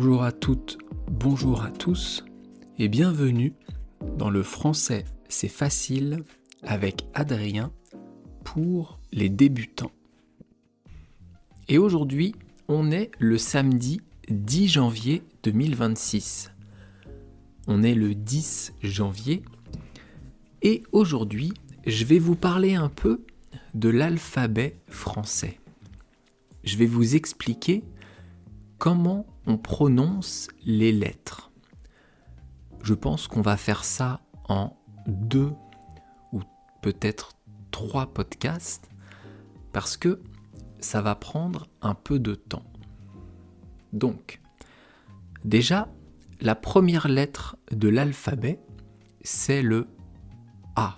Bonjour à toutes, bonjour à tous et bienvenue dans le français c'est facile avec Adrien pour les débutants. Et aujourd'hui, on est le samedi 10 janvier 2026. On est le 10 janvier et aujourd'hui, je vais vous parler un peu de l'alphabet français. Je vais vous expliquer comment on prononce les lettres. Je pense qu'on va faire ça en 2 ou peut-être 3 podcasts parce que ça va prendre un peu de temps. Donc, déjà, la première lettre de l'alphabet, c'est le A.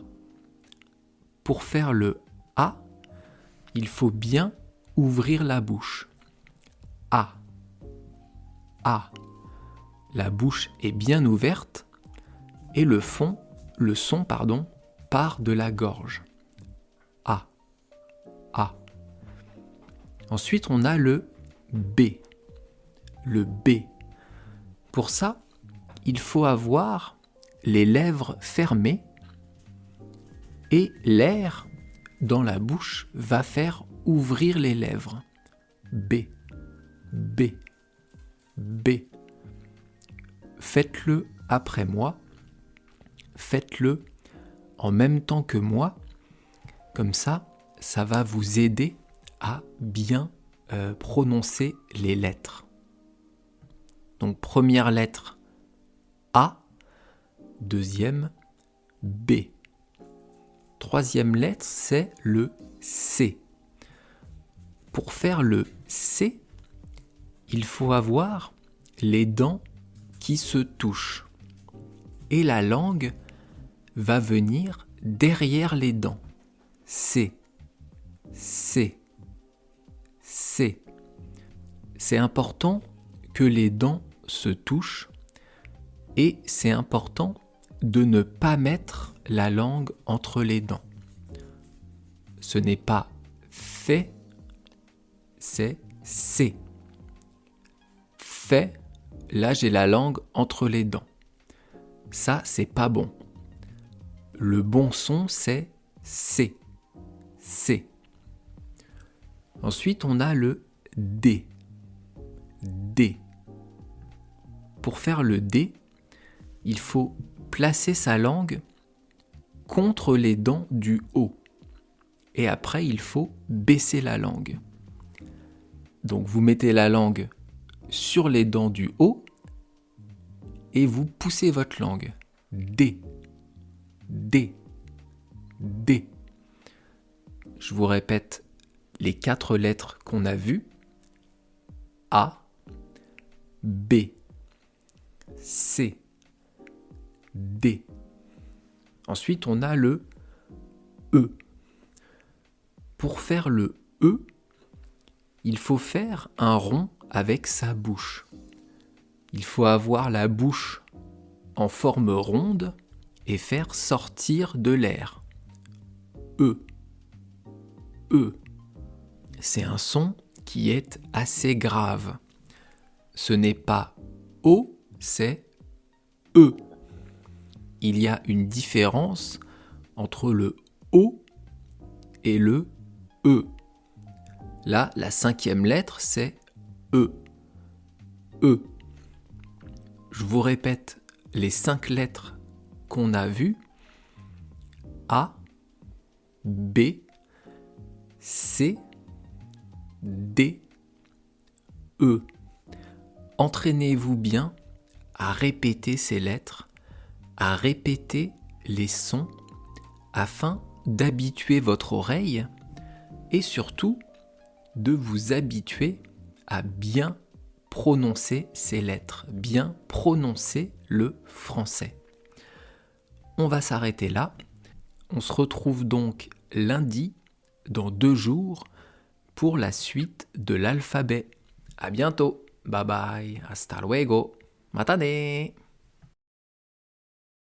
Pour faire le A, il faut bien ouvrir la bouche. A. A. La bouche est bien ouverte et le son part de la gorge. A. A. Ensuite, on a le B. Le B. Pour ça, il faut avoir les lèvres fermées et l'air dans la bouche va faire ouvrir les lèvres. B. B. B. Faites-le après moi. Faites-le en même temps que moi. Comme ça, ça va vous aider à bien prononcer les lettres. Donc, première lettre A. Deuxième B. Troisième lettre, c'est le C. Pour faire le C, il faut avoir les dents qui se touchent. Et la langue va venir derrière les dents. C. C. C. C'est important que les dents se touchent et c'est important de ne pas mettre la langue entre les dents. Ce n'est pas fait, c'est C. Fait, là j'ai la langue entre les dents. Ça, c'est pas bon. Le bon son, c'est C. C. Ensuite, on a le D. D. Pour faire le D, il faut placer sa langue contre les dents du haut. Et après, il faut baisser la langue. Donc, vous mettez la langue sur les dents du haut et vous poussez votre langue. D. D. D. Je vous répète les 4 lettres qu'on a vues. A. B. C. D. Ensuite, on a le E. Pour faire le E, il faut faire un rond avec sa bouche. Il faut avoir la bouche en forme ronde et faire sortir de l'air. E. E. C'est un son qui est assez grave. Ce n'est pas O, c'est E. Il y a une différence entre le O et le E. Là, la 5e lettre, c'est E. E. Je vous répète les 5 lettres qu'on a vues. A, B, C, D, E. Entraînez-vous bien à répéter ces lettres, à répéter les sons afin d'habituer votre oreille et surtout de vous habituer à bien prononcer ces lettres, bien prononcer le français. On va s'arrêter là. On se retrouve donc lundi, dans 2 jours, pour la suite de l'alphabet. À bientôt. Bye bye. Hasta luego. Matane.